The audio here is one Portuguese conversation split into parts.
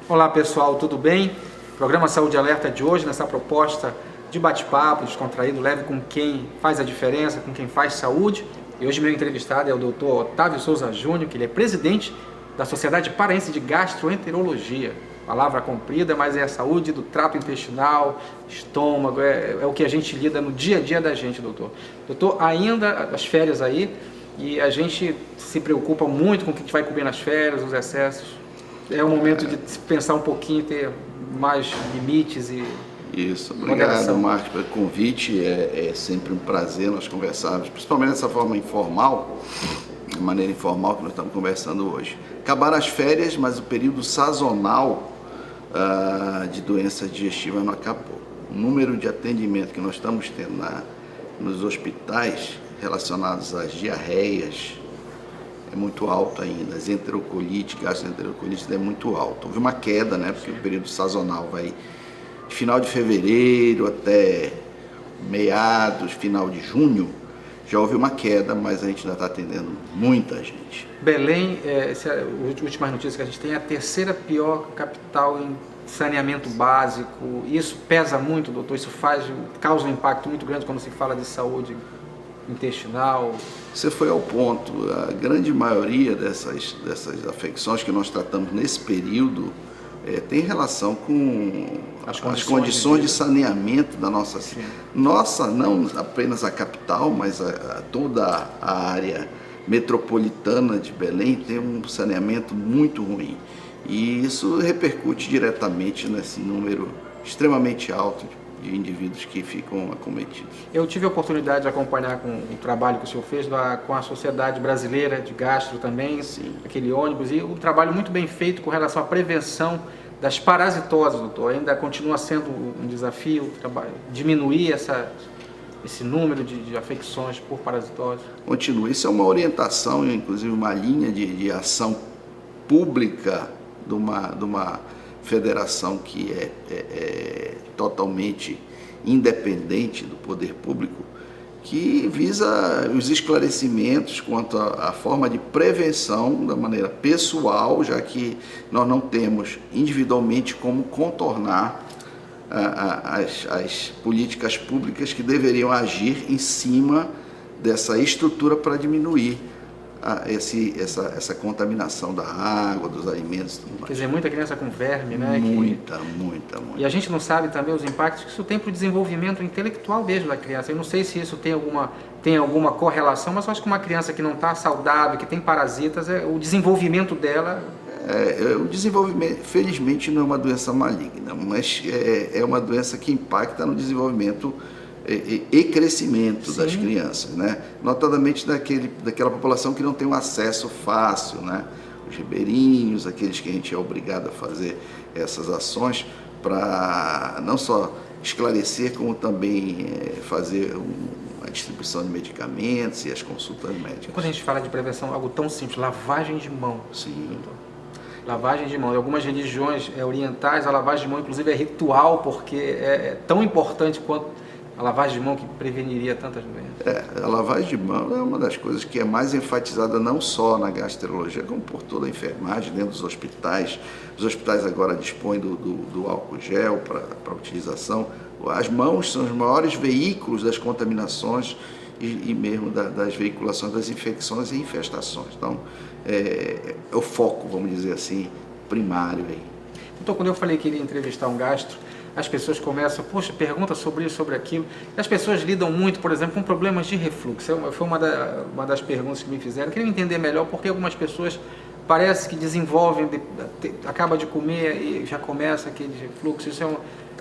Olá pessoal, tudo bem? Programa Saúde Alerta de hoje, nessa proposta de bate-papo, descontraído, leve com quem faz a diferença, com quem faz saúde. E hoje meu entrevistado é o Dr. Otávio Souza Júnior, que ele é presidente da Sociedade Paraense de Gastroenterologia. Palavra comprida, mas é a saúde do trato intestinal, estômago, é o que a gente lida no dia a dia da gente, doutor. Doutor, ainda as férias aí, e a gente se preocupa muito com o que a gente vai comer nas férias, os excessos. É o momento de pensar um pouquinho, ter mais limites e Isso, obrigado, moderação. Marcos, pelo convite. É sempre um prazer nós conversarmos, principalmente dessa forma informal, de maneira informal que nós estamos conversando hoje. Acabaram as férias, mas o período sazonal de doenças digestivas não acabou. O número de atendimento que nós estamos tendo nos hospitais relacionados às diarreias é muito alto ainda, as enterocolites, gastroenterocolites é muito alto. Houve uma queda, né, porque o período sazonal vai de final de fevereiro até meados, final de junho, já houve uma queda, mas a gente ainda está atendendo muita gente. Belém, essa é a última notícia que a gente tem, é a terceira pior capital em saneamento básico. Isso pesa muito, doutor? Isso causa um impacto muito grande quando se fala de saúde intestinal? Você foi ao ponto. A grande maioria dessas afecções que nós tratamos nesse período tem relação com as condições de saneamento da nossa cidade. Nossa, não apenas a capital, mas toda a área metropolitana de Belém tem um saneamento muito ruim. E isso repercute diretamente nesse número extremamente alto de indivíduos que ficam acometidos. Eu tive a oportunidade de acompanhar com o trabalho que o senhor fez com a Sociedade Brasileira de Gastro também, Sim. Aquele ônibus, e um trabalho muito bem feito com relação à prevenção das parasitoses, doutor. Ainda continua sendo um desafio diminuir esse número de afecções por parasitose? Continua. Isso é uma orientação, inclusive uma linha de ação pública de uma federação que é totalmente independente do poder público, que visa os esclarecimentos quanto à forma de prevenção da maneira pessoal, já que nós não temos individualmente como contornar as políticas públicas que deveriam agir em cima dessa estrutura para diminuir essa contaminação da água, dos alimentos e tudo mais. Quer dizer, muita criança com verme, né? Muita. E a gente não sabe também os impactos que isso tem para o desenvolvimento intelectual mesmo da criança. Eu não sei se isso tem alguma correlação, mas eu acho que uma criança que não está saudável, que tem parasitas, o desenvolvimento dela... O desenvolvimento, felizmente, não é uma doença maligna, mas é uma doença que impacta no desenvolvimento e crescimento das crianças, né? Notadamente daquela população que não tem um acesso fácil, né? Os ribeirinhos, aqueles que a gente é obrigado a fazer essas ações para não só esclarecer, como também fazer a distribuição de medicamentos e as consultas médicas. Quando a gente fala de prevenção, algo tão simples, lavagem de mão. Sim. Lavagem de mão. Em algumas religiões orientais, a lavagem de mão, inclusive, é ritual, porque é tão importante quanto a lavagem de mão, que preveniria tantas doenças. A lavagem de mão é uma das coisas que é mais enfatizada não só na gastroenterologia, como por toda a enfermagem dentro dos hospitais. Os hospitais agora dispõem do álcool gel para utilização. As mãos são os maiores veículos das contaminações e mesmo das veiculações das infecções e infestações. Então, é o foco, vamos dizer assim, primário aí. Então, quando eu falei que iria entrevistar um gastro, as pessoas começam, poxa, pergunta sobre isso, sobre aquilo. E as pessoas lidam muito, por exemplo, com problemas de refluxo. Foi uma das perguntas que me fizeram. Eu queria entender melhor porque algumas pessoas parece que desenvolvem, acaba de comer e já começa aquele refluxo. Isso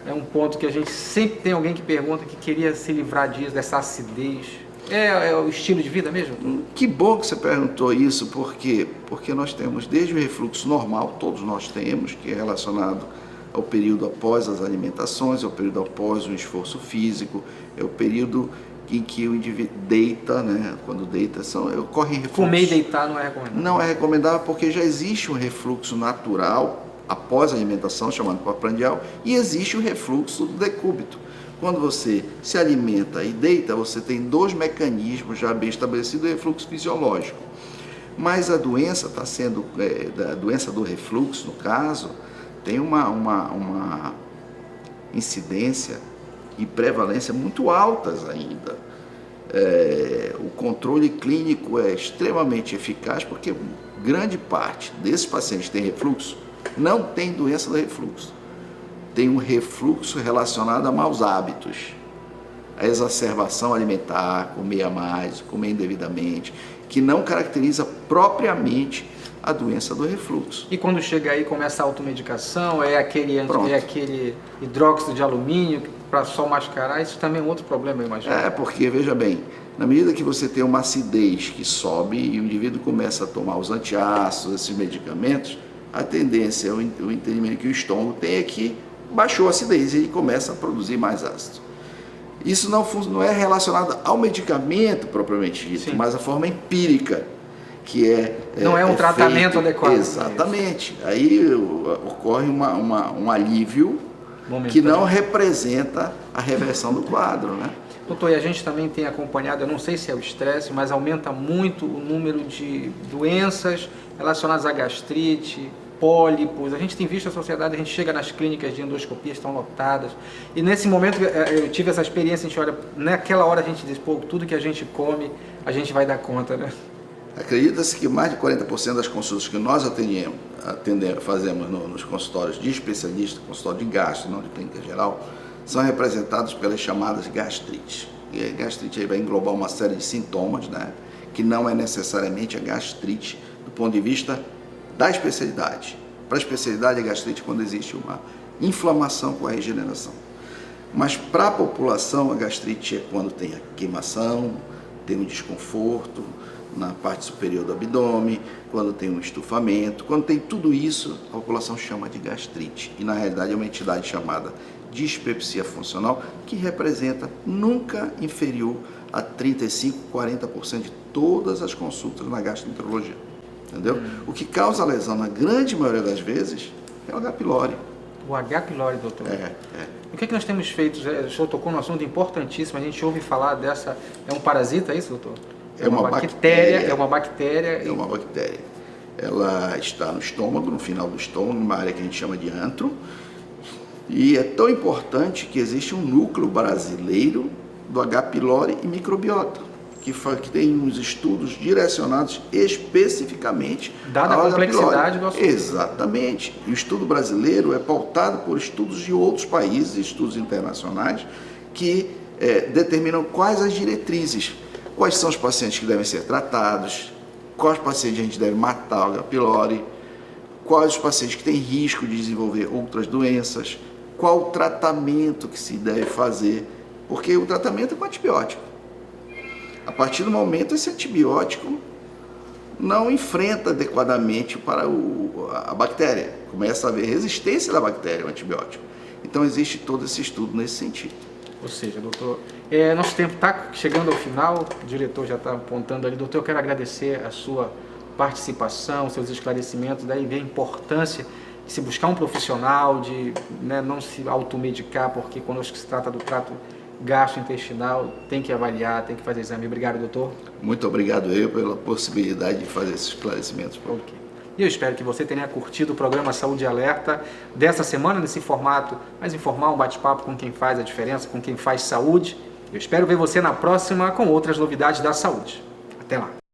é um ponto que a gente sempre tem alguém que pergunta que queria se livrar disso, dessa acidez. É o estilo de vida mesmo? Que bom que você perguntou isso, porque nós temos desde o refluxo normal, todos nós temos, que é relacionado ao período após as alimentações, é o período após o esforço físico, é o período em que o indivíduo deita, né? Quando deita, ocorre refluxo. Comer e deitar não é recomendável? Não é recomendável porque já existe um refluxo natural após a alimentação, chamado postprandial, e existe o refluxo do decúbito. Quando você se alimenta e deita, você tem dois mecanismos já bem estabelecidos de refluxo fisiológico. Mas a doença está sendo, a doença do refluxo, no caso, tem uma incidência e prevalência muito altas ainda. O controle clínico é extremamente eficaz porque grande parte desses pacientes que têm refluxo não tem doença do refluxo. Tem um refluxo relacionado a maus hábitos, a exacerbação alimentar, comer a mais, comer indevidamente, que não caracteriza propriamente a doença do refluxo. E quando chega aí, começa a automedicação, é aquele hidróxido de alumínio para só mascarar, isso também é um outro problema, eu imagino. Porque, veja bem, na medida que você tem uma acidez que sobe e o indivíduo começa a tomar os antiácidos, esses medicamentos, a tendência, o entendimento que o estômago tem é que baixou a acidez e ele começa a produzir mais ácido. Isso não é relacionado ao medicamento propriamente dito, mas à forma empírica, que não é um tratamento adequado. Exatamente. Aí ocorre um alívio que não representa a reversão do quadro, né? Doutor, e a gente também tem acompanhado, eu não sei se é o estresse, mas aumenta muito o número de doenças relacionadas à gastrite, pólipos. A gente tem visto a sociedade, a gente chega nas clínicas de endoscopia, estão lotadas. E nesse momento eu tive essa experiência, a gente olha, naquela hora a gente diz, pô, tudo que a gente come, a gente vai dar conta, né? Acredita-se que mais de 40% das consultas que nós fazemos nos consultórios de especialista, consultório de gastro, não de clínica geral, são representados pelas chamadas gastrites. E a gastrite aí vai englobar uma série de sintomas, né, que não é necessariamente a gastrite do ponto de vista da especialidade. Para a especialidade, a gastrite é quando existe uma inflamação com a regeneração. Mas para a população, a gastrite é quando tem a queimação, tem um desconforto na parte superior do abdômen, quando tem um estufamento, quando tem tudo isso, a população chama de gastrite. E na realidade é uma entidade chamada dispepsia funcional, que representa nunca inferior a 35, 40% de todas as consultas na gastroenterologia. Entendeu? O que causa lesão na grande maioria das vezes é o H. pylori. O H. pylori, doutor. O que nós temos feito? O senhor tocou num assunto importantíssimo, a gente ouve falar dessa... É um parasita, é isso, doutor? É uma bactéria. É uma bactéria. É uma bactéria. Ela está no estômago, no final do estômago, numa área que a gente chama de antro. E é tão importante que existe um núcleo brasileiro do H. pylori e microbiota, que tem uns estudos direcionados especificamente dada a complexidade do assunto. Exatamente. E o estudo brasileiro é pautado por estudos de outros países, estudos internacionais, que determinam quais as diretrizes, quais são os pacientes que devem ser tratados, quais pacientes a gente deve matar o H. pylori, quais os pacientes que têm risco de desenvolver outras doenças, qual o tratamento que se deve fazer, porque o tratamento é com antibiótico. A partir do momento esse antibiótico não enfrenta adequadamente para a bactéria, começa a haver resistência da bactéria ao antibiótico. Então existe todo esse estudo nesse sentido. Ou seja, doutor, nosso tempo está chegando ao final, o diretor já está apontando ali. Doutor, eu quero agradecer a sua participação, seus esclarecimentos, daí ver a importância de se buscar um profissional, de não se automedicar, porque quando se trata do trato gastrointestinal, tem que avaliar, tem que fazer exame. Obrigado, doutor. Muito obrigado eu pela possibilidade de fazer esses esclarecimentos. Ok. E eu espero que você tenha curtido o programa Saúde Alerta dessa semana, nesse formato mais informal, um bate-papo com quem faz a diferença, com quem faz saúde. Eu espero ver você na próxima com outras novidades da saúde. Até lá!